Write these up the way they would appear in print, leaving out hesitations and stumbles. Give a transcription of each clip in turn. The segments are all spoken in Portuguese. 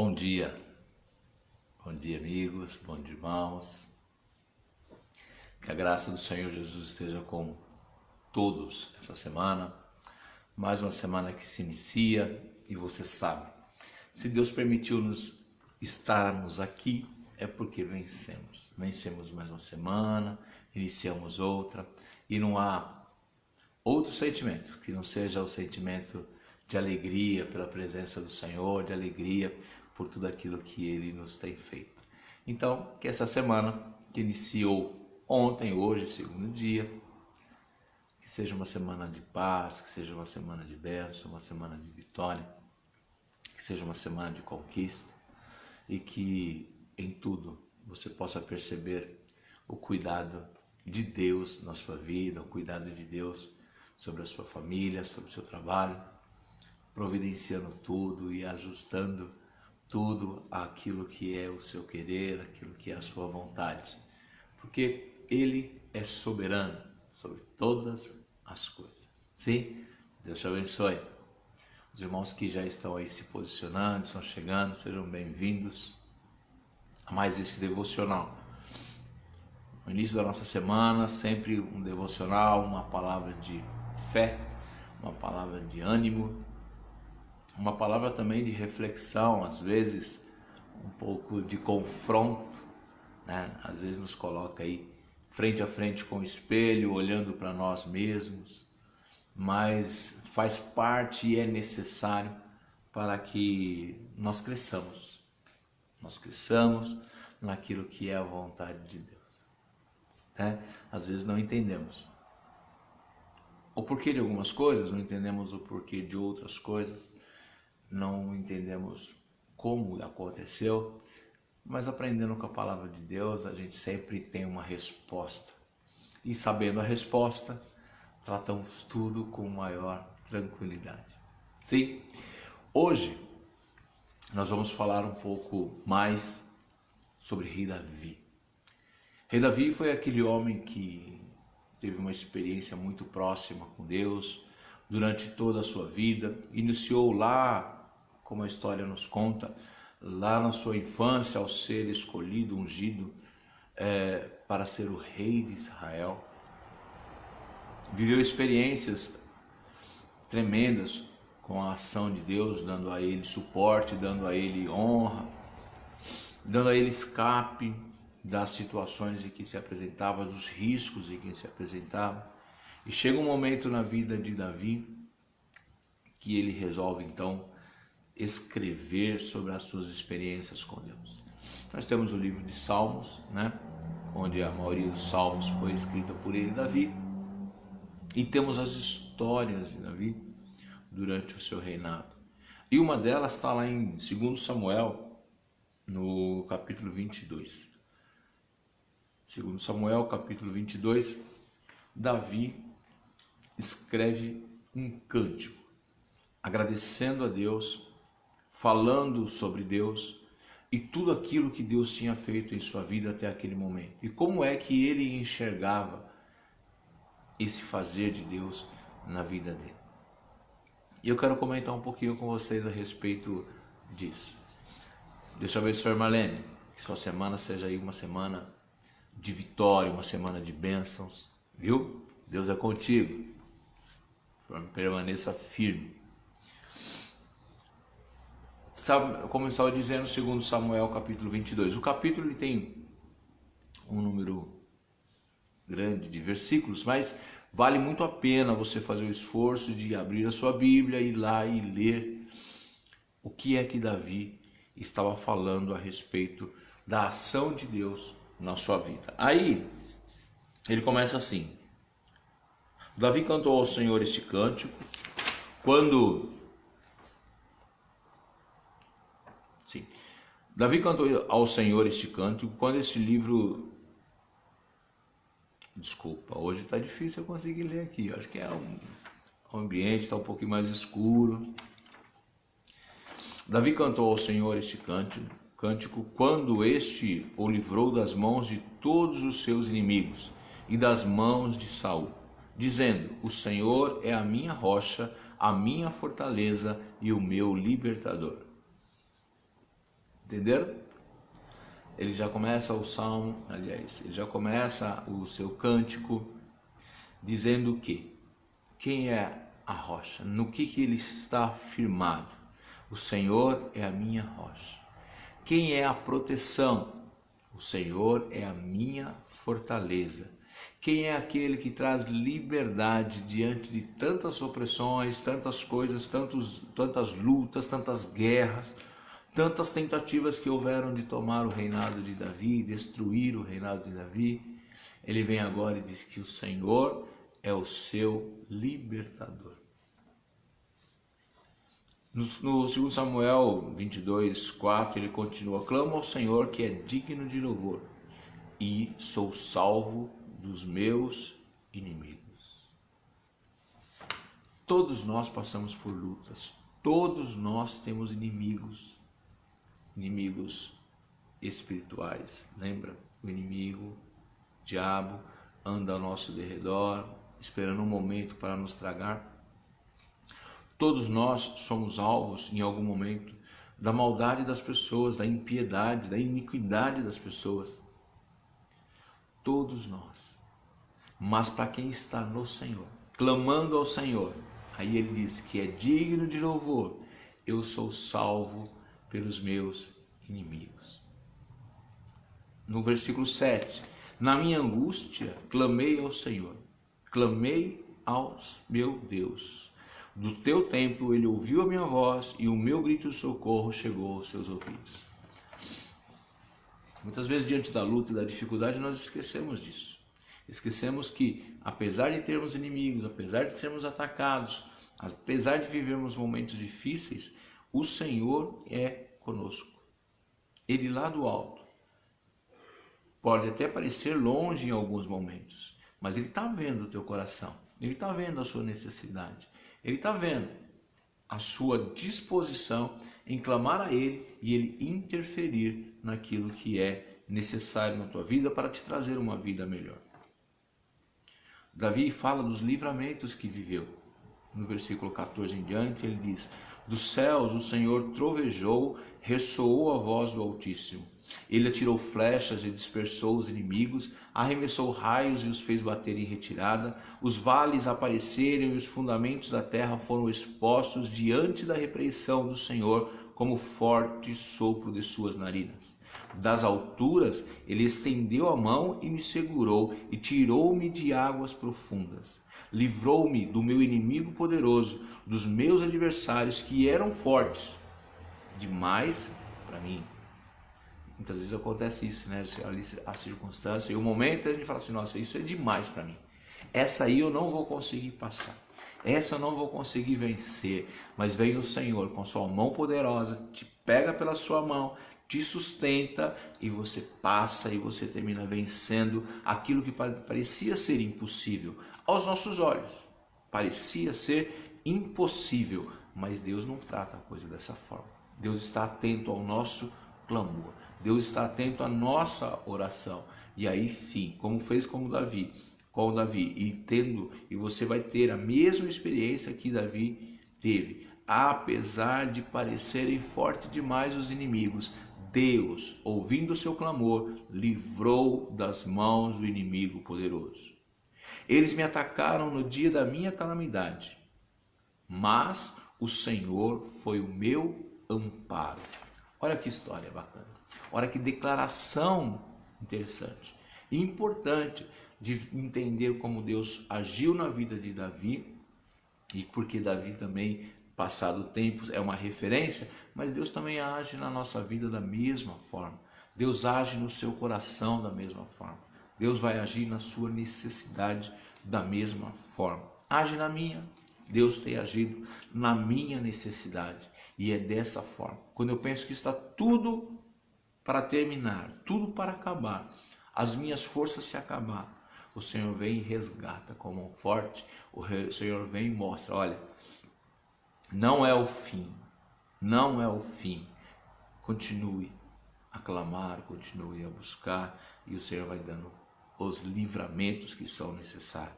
Bom dia amigos, bom dia irmãos, que a graça do Senhor Jesus esteja com todos essa semana, mais uma semana que se inicia e você sabe, se Deus permitiu-nos estarmos aqui é porque vencemos mais uma semana, iniciamos outra e não há outro sentimento que não seja o sentimento de alegria pela presença do Senhor, de alegria por tudo aquilo que Ele nos tem feito. Então, que essa semana que iniciou ontem, hoje, segundo dia, que seja uma semana de paz, que seja uma semana de bênção, uma semana de vitória, que seja uma semana de conquista e que em tudo você possa perceber o cuidado de Deus na sua vida, o cuidado de Deus sobre a sua família, sobre o seu trabalho, providenciando tudo e ajustando tudo àquilo que é o seu querer, aquilo que é a sua vontade, porque Ele é soberano sobre todas as coisas. Sim? Deus te abençoe. Os irmãos que já estão aí se posicionando, estão chegando, sejam bem-vindos a mais esse devocional. No início da nossa semana, sempre um devocional, uma palavra de fé, uma palavra de ânimo, uma palavra também de reflexão, às vezes um pouco de confronto, né? Às vezes nos coloca aí frente a frente com o espelho, olhando para nós mesmos, mas faz parte e é necessário para que nós cresçamos naquilo que é a vontade de Deus, né? Às vezes não entendemos o porquê de algumas coisas, não entendemos o porquê de outras coisas, não entendemos como aconteceu, mas aprendendo com a palavra de Deus, a gente sempre tem uma resposta. E sabendo a resposta, tratamos tudo com maior tranquilidade. Sim? Hoje, nós vamos falar um pouco mais sobre Rei Davi. Rei Davi foi aquele homem que teve uma experiência muito próxima com Deus durante toda a sua vida. Iniciou lá, como a história nos conta, lá na sua infância, ao ser escolhido, ungido para ser o rei de Israel. Viveu experiências tremendas com a ação de Deus, dando a ele suporte, dando a ele honra, dando a ele escape das situações em que se apresentava, dos riscos em que se apresentava. E chega um momento na vida de Davi que ele resolve então escrever sobre as suas experiências com Deus. Nós temos o livro de Salmos, né, onde a maioria dos salmos foi escrita por ele, Davi, e temos as histórias de Davi durante o seu reinado. E uma delas está lá em 2 Samuel, no capítulo 22. 2 Samuel, capítulo 22, Davi escreve um cântico, agradecendo a Deus, falando sobre Deus e tudo aquilo que Deus tinha feito em sua vida até aquele momento. E como é que ele enxergava esse fazer de Deus na vida dele. E eu quero comentar um pouquinho com vocês a respeito disso. Deus te abençoe, Marlene. Que sua semana seja aí uma semana de vitória, uma semana de bênçãos, viu? Deus é contigo. Permaneça firme. Como eu estava dizendo, 2 Samuel capítulo 22. O capítulo ele tem um número grande de versículos, mas vale muito a pena você fazer o esforço de abrir a sua Bíblia, ir lá e ler o que é que Davi estava falando a respeito da ação de Deus na sua vida. Aí, ele começa assim: Davi cantou ao Senhor este cântico Davi cantou ao Senhor este cântico quando este livro... Desculpa, hoje está difícil eu conseguir ler aqui. Acho que o ambiente está um pouquinho mais escuro. Davi cantou ao Senhor este cântico quando este o livrou das mãos de todos os seus inimigos e das mãos de Saul, dizendo: o Senhor é a minha rocha, a minha fortaleza e o meu libertador. Entenderam? Ele já começa o salmo, aliás, ele já começa o seu cântico dizendo que quem é a rocha, no que ele está firmado. O Senhor é a minha rocha. Quem é a proteção? O Senhor é a minha fortaleza. Quem é aquele que traz liberdade diante de tantas opressões, tantas coisas, tantas lutas, tantas guerras, tantas tentativas que houveram de tomar o reinado de Davi, destruir o reinado de Davi? Ele vem agora e diz que o Senhor é o seu libertador. No 2 Samuel 22:4, ele continua: clamo ao Senhor que é digno de louvor, e sou salvo dos meus inimigos. Todos nós passamos por lutas, todos nós temos inimigos espirituais. Lembra? O inimigo, o diabo, anda ao nosso derredor, esperando um momento para nos tragar. Todos nós somos alvos, em algum momento, da maldade das pessoas, da impiedade, da iniquidade das pessoas. Todos nós. Mas para quem está no Senhor, clamando ao Senhor, aí ele diz que é digno de louvor, eu sou salvo pelos meus inimigos. No versículo 7, na minha angústia, clamei ao Senhor, clamei ao meu Deus. Do teu templo ele ouviu a minha voz e o meu grito de socorro chegou aos seus ouvidos. Muitas vezes, diante da luta e da dificuldade, nós esquecemos disso. Esquecemos que, apesar de termos inimigos, apesar de sermos atacados, apesar de vivermos momentos difíceis, o Senhor é conosco. Ele lá do alto pode até parecer longe em alguns momentos, mas Ele está vendo o teu coração, Ele está vendo a sua necessidade, Ele está vendo a sua disposição em clamar a Ele e Ele interferir naquilo que é necessário na tua vida para te trazer uma vida melhor. Davi fala dos livramentos que viveu. No versículo 14 em diante, ele diz: dos céus o Senhor trovejou, ressoou a voz do Altíssimo. Ele atirou flechas e dispersou os inimigos, arremessou raios e os fez bater em retirada. Os vales apareceram e os fundamentos da terra foram expostos diante da repreensão do Senhor, como forte sopro de suas narinas. Das alturas ele estendeu a mão e me segurou e tirou-me de águas profundas. Livrou-me do meu inimigo poderoso, dos meus adversários que eram fortes demais para mim. Muitas vezes acontece isso, né? Você olha a circunstância e o momento a gente fala assim: nossa, isso é demais para mim. Essa aí eu não vou conseguir passar. Essa eu não vou conseguir vencer. Mas vem o Senhor com sua mão poderosa, te pega pela sua mão, te sustenta e você passa e você termina vencendo aquilo que parecia ser impossível aos nossos olhos. Parecia ser impossível, mas Deus não trata a coisa dessa forma. Deus está atento ao nosso clamor. Deus está atento à nossa oração. E aí sim, como fez com Davi, e você vai ter a mesma experiência que Davi teve. Apesar de parecerem fortes demais os inimigos, Deus, ouvindo o seu clamor, livrou das mãos do inimigo poderoso. Eles me atacaram no dia da minha calamidade, mas o Senhor foi o meu amparo. Olha que história bacana. Olha que declaração interessante e importante de entender como Deus agiu na vida de Davi, e porque Davi também, passado o tempo, é uma referência, mas Deus também age na nossa vida da mesma forma. Deus age no seu coração da mesma forma. Deus vai agir na sua necessidade da mesma forma. Age na minha. Deus tem agido na minha necessidade. E é dessa forma. Quando eu penso que está tudo para terminar, tudo para acabar, as minhas forças se acabar, o Senhor vem e resgata com mão forte. O Senhor vem e mostra: olha, não é o fim, não é o fim. Continue a clamar, continue a buscar, e o Senhor vai dando os livramentos que são necessários.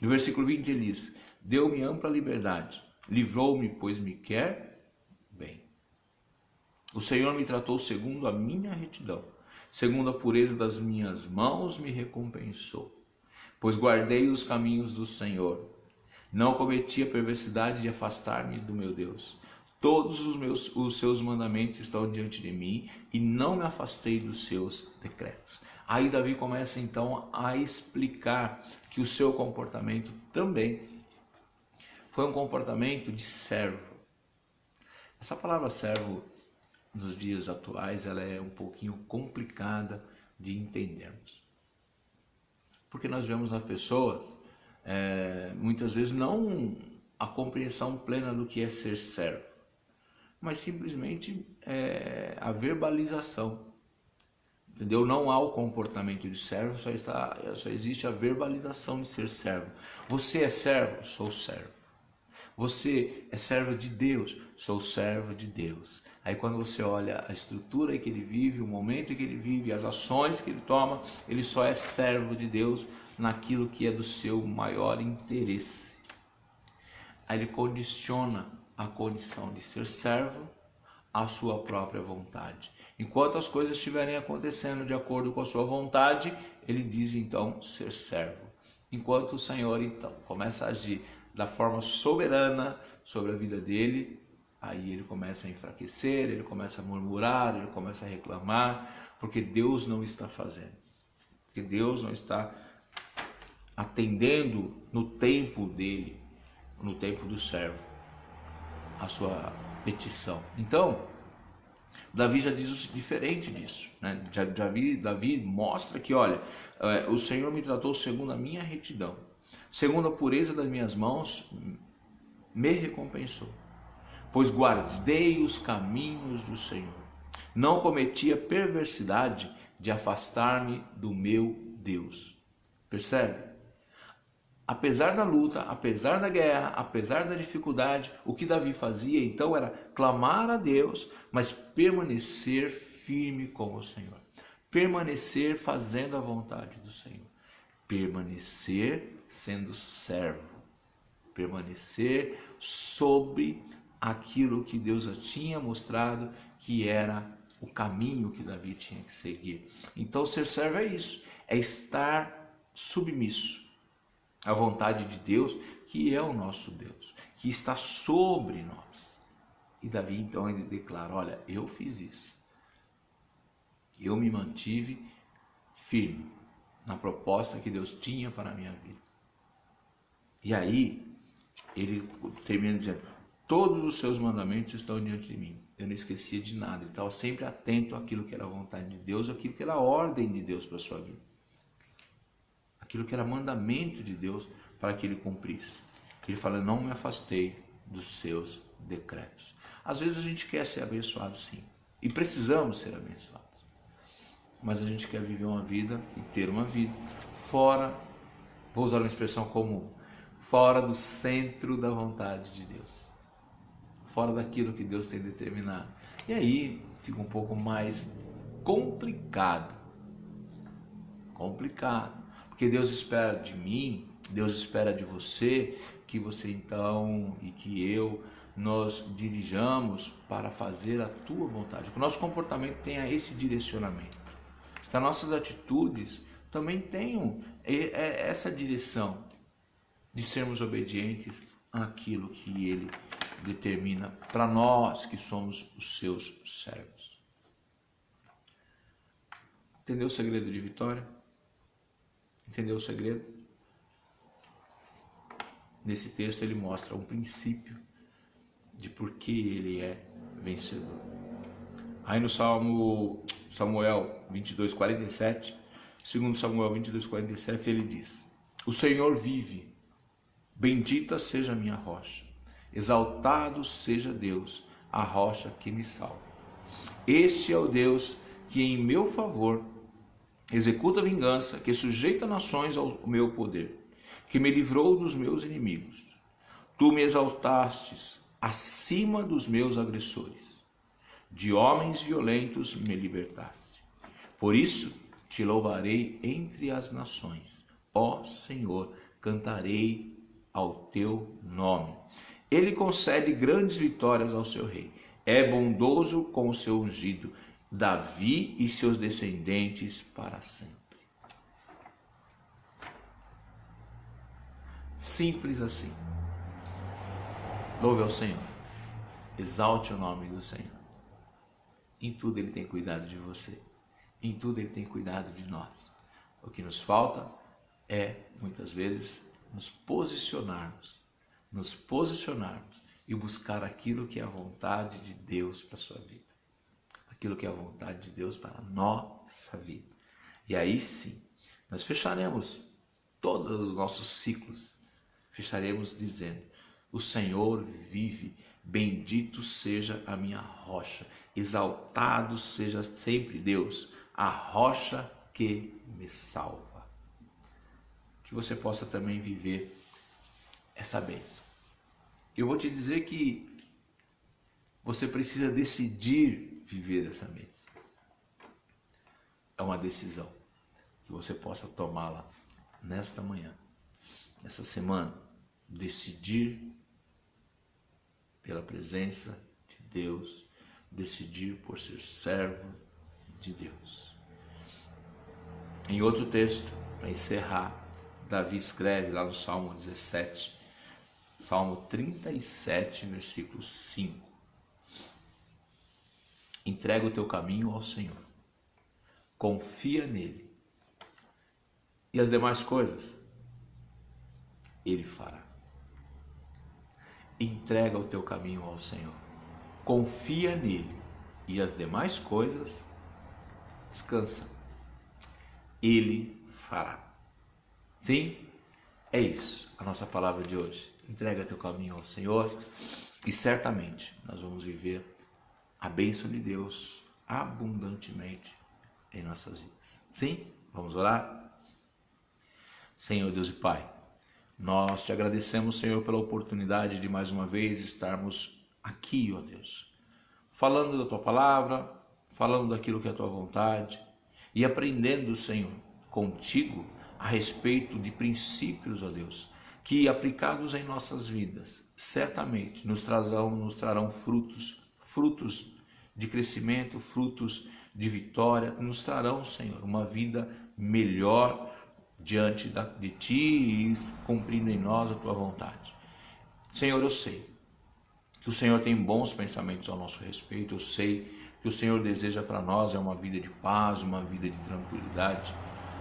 No versículo 20 ele diz: deu-me ampla liberdade, livrou-me, pois me quer bem. O Senhor me tratou segundo a minha retidão, segundo a pureza das minhas mãos me recompensou. Pois guardei os caminhos do Senhor, não cometi a perversidade de afastar-me do meu Deus. Todos os seus mandamentos estão diante de mim e não me afastei dos seus decretos. Aí Davi começa então a explicar que o seu comportamento também foi um comportamento de servo. Essa palavra servo nos dias atuais ela é um pouquinho complicada de entendermos. Porque nós vemos nas pessoas muitas vezes não a compreensão plena do que é ser servo, mas simplesmente a verbalização, entendeu? Não há o comportamento de servo, só existe a verbalização de ser servo. Você é servo? Sou servo. Você é servo de Deus? Sou servo de Deus. Aí quando você olha a estrutura em que ele vive, o momento em que ele vive, as ações que ele toma, ele só é servo de Deus naquilo que é do seu maior interesse. Aí ele condiciona a condição de ser servo à sua própria vontade. Enquanto as coisas estiverem acontecendo de acordo com a sua vontade, ele diz então ser servo. Enquanto o Senhor então começa a agir da forma soberana sobre a vida dele, aí ele começa a enfraquecer, ele começa a murmurar, ele começa a reclamar, porque Deus não está fazendo, porque Deus não está atendendo no tempo dele, no tempo do servo, a sua petição. Então, Davi já diz diferente disso, né? Davi mostra que, olha, o Senhor me tratou segundo a minha retidão, segundo a pureza das minhas mãos me recompensou, pois guardei os caminhos do Senhor, não cometi a perversidade de afastar-me do meu Deus. Percebe? Apesar da luta, apesar da guerra, apesar da dificuldade, o que Davi fazia então era clamar a Deus, mas permanecer firme com o Senhor, permanecer fazendo a vontade do Senhor, permanecer sendo servo, permanecer sobre aquilo que Deus já tinha mostrado que era o caminho que Davi tinha que seguir. Então ser servo é isso, é estar submisso à vontade de Deus, que é o nosso Deus, que está sobre nós. E Davi então ele declara, olha, eu fiz isso, eu me mantive firme na proposta que Deus tinha para a minha vida. E aí ele termina dizendo, todos os seus mandamentos estão diante de mim. Eu não esquecia de nada, ele estava sempre atento àquilo que era a vontade de Deus, àquilo que era a ordem de Deus para a sua vida, aquilo que era mandamento de Deus para que ele cumprisse. Ele fala, não me afastei dos seus decretos. Às vezes a gente quer ser abençoado sim, e precisamos ser abençoados, mas a gente quer viver uma vida e ter uma vida fora, vou usar uma expressão comum, fora do centro da vontade de Deus, fora daquilo que Deus tem determinado. E aí fica um pouco mais complicado, porque Deus espera de mim, Deus espera de você, que você então e que eu nos dirijamos para fazer a tua vontade, que o nosso comportamento tenha esse direcionamento, que as nossas atitudes também tenham essa direção de sermos obedientes àquilo que Ele determina para nós que somos os seus servos. Entendeu o segredo de vitória? Entendeu o segredo? Nesse texto ele mostra um princípio de por que ele é vencedor. Aí no Samuel 22:47, segundo Samuel 22:47, ele diz: o Senhor vive, bendita seja a minha rocha, exaltado seja Deus, a rocha que me salva. Este é o Deus que em meu favor executa a vingança, que sujeita nações ao meu poder, que me livrou dos meus inimigos. Tu me exaltastes acima dos meus agressores, de homens violentos me libertaste. Por isso te louvarei entre as nações, ó Senhor, cantarei ao teu nome. Ele concede grandes vitórias ao seu rei. é bondoso com o seu ungido, Davi e seus descendentes para sempre. Simples assim. Louve ao Senhor, exalte o nome do Senhor. Em tudo Ele tem cuidado de você, em tudo Ele tem cuidado de nós. O que nos falta é, muitas vezes, nos posicionarmos e buscar aquilo que é a vontade de Deus para a sua vida. Aquilo que é a vontade de Deus para a nossa vida. E aí sim, nós fecharemos todos os nossos ciclos, fecharemos dizendo: o Senhor vive, bendito seja a minha rocha, exaltado seja sempre Deus, a rocha que me salva. Que você possa também viver essa bênção. Eu vou te dizer que você precisa decidir viver essa bênção. É uma decisão que você possa tomá-la nesta manhã, nessa semana. Decidir pela presença de Deus, decidir por ser servo de Deus. Em outro texto, para encerrar, Davi escreve lá no Salmo 17, Salmo 37, versículo 5. Entrega o teu caminho ao Senhor, confia nele, e as demais coisas Ele fará. Entrega o teu caminho ao Senhor, confia nele, e as demais coisas descansa. Ele fará. Sim, é isso a nossa palavra de hoje. Entrega teu caminho ao Senhor e certamente nós vamos viver a bênção de Deus abundantemente em nossas vidas. Sim? Vamos orar? Senhor Deus e Pai, nós te agradecemos, Senhor, pela oportunidade de mais uma vez estarmos aqui, ó Deus, falando da tua palavra, falando daquilo que é a tua vontade e aprendendo, Senhor, contigo a respeito de princípios, ó Deus, que aplicados em nossas vidas, certamente nos trarão frutos de crescimento, frutos de vitória, nos trarão, Senhor, uma vida melhor diante de Ti e cumprindo em nós a Tua vontade. Senhor, eu sei que o Senhor tem bons pensamentos ao nosso respeito, eu sei que o Senhor deseja para nós uma vida de paz, uma vida de tranquilidade,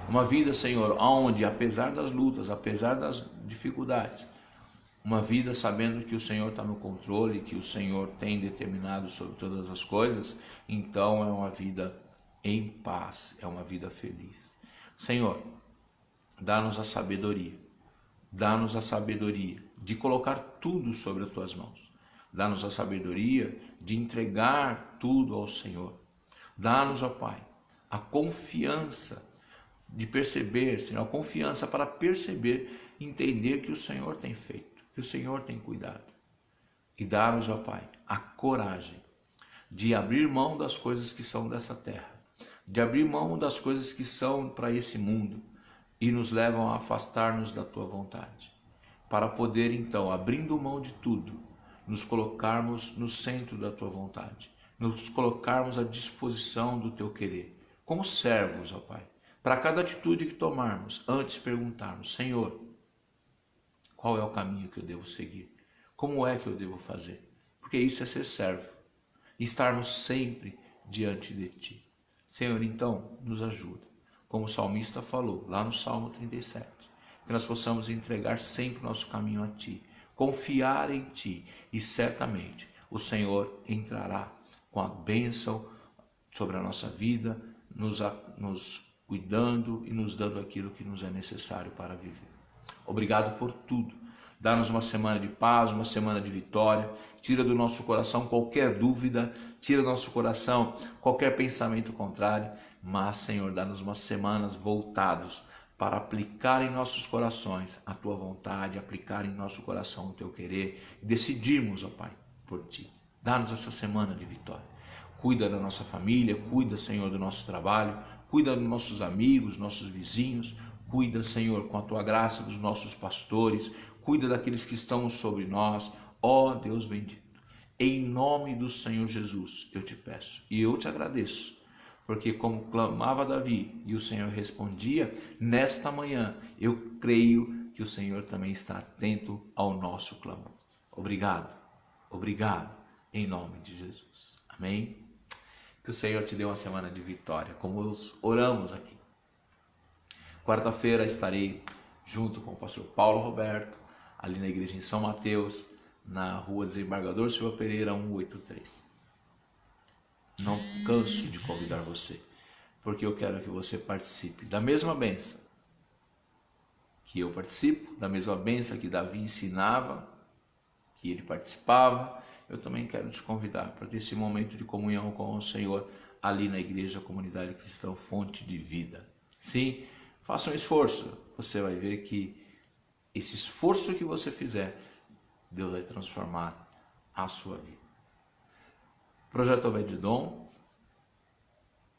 uma vida, Senhor, onde, apesar das lutas, apesar das dificuldades, uma vida sabendo que o Senhor está no controle, que o Senhor tem determinado sobre todas as coisas, então é uma vida em paz, é uma vida feliz. Senhor, dá-nos a sabedoria de colocar tudo sobre as Tuas mãos. Dá-nos a sabedoria de entregar tudo ao Senhor. Dá-nos, ó Pai, a confiança de perceber, Senhor, a confiança para perceber, entender que o Senhor tem feito, que o Senhor tem cuidado. E dá-nos, ó Pai, a coragem de abrir mão das coisas que são dessa terra, de abrir mão das coisas que são para esse mundo e nos levam a afastar-nos da Tua vontade, para poder então, abrindo mão de tudo, nos colocarmos no centro da Tua vontade, nos colocarmos à disposição do Teu querer, como servos, ó Pai. Para cada atitude que tomarmos, antes perguntarmos: Senhor, qual é o caminho que eu devo seguir? Como é que eu devo fazer? Porque isso é ser servo, estarmos sempre diante de Ti. Senhor, então, nos ajuda, como o salmista falou lá no Salmo 37, que nós possamos entregar sempre o nosso caminho a Ti, confiar em Ti, e certamente o Senhor entrará com a bênção sobre a nossa vida, nos cuidando e nos dando aquilo que nos é necessário para viver. Obrigado por tudo. Dá-nos uma semana de paz, uma semana de vitória. Tira do nosso coração qualquer dúvida, tira do nosso coração qualquer pensamento contrário. Mas, Senhor, dá-nos umas semanas voltados para aplicar em nossos corações a Tua vontade, aplicar em nosso coração o Teu querer e decidirmos, ó Pai, por Ti. Dá-nos essa semana de vitória. Cuida da nossa família, cuida, Senhor, do nosso trabalho, cuida dos nossos amigos, nossos vizinhos, cuida, Senhor, com a Tua graça dos nossos pastores, cuida daqueles que estão sobre nós, ó Deus bendito. Em nome do Senhor Jesus, eu te peço e eu te agradeço, porque como clamava Davi e o Senhor respondia, nesta manhã eu creio que o Senhor também está atento ao nosso clamor. Obrigado, obrigado, em nome de Jesus. Amém? Que o Senhor te dê uma semana de vitória, como oramos aqui. Quarta-feira estarei junto com o pastor Paulo Roberto, ali na igreja em São Mateus, na rua Desembargador Silva Pereira, 183. Não canso de convidar você, porque eu quero que você participe da mesma bênção que eu participo, da mesma bênção que Davi ensinava, que ele participava. Eu também quero te convidar para ter esse momento de comunhão com o Senhor ali na igreja Comunidade Cristã Fonte de Vida. Sim, faça um esforço, você vai ver que esse esforço que você fizer, Deus vai transformar a sua vida. Projeto Obed-Edom,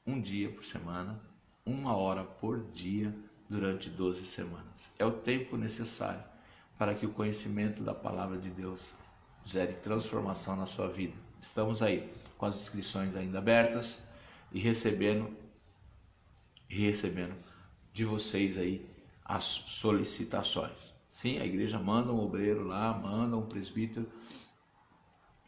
um dia por semana, 1 hora por dia, durante 12 semanas. É o tempo necessário para que o conhecimento da palavra de Deus gere transformação na sua vida. Estamos aí com as inscrições ainda abertas e recebendo de vocês aí as solicitações. Sim, a igreja manda um obreiro lá, manda um presbítero.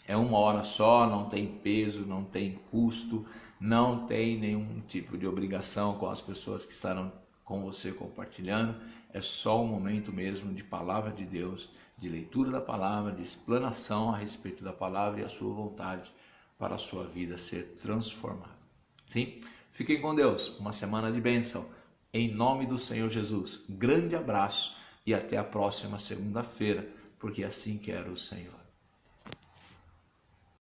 É 1 hora só, não tem peso, não tem custo, não tem nenhum tipo de obrigação com as pessoas que estarão com você compartilhando. É só um momento mesmo de palavra de Deus, de leitura da palavra, de explanação a respeito da palavra e a sua vontade para a sua vida ser transformada. Sim? Fiquem com Deus, uma semana de bênção, em nome do Senhor Jesus. Grande abraço e até a próxima segunda-feira, porque assim quer o Senhor.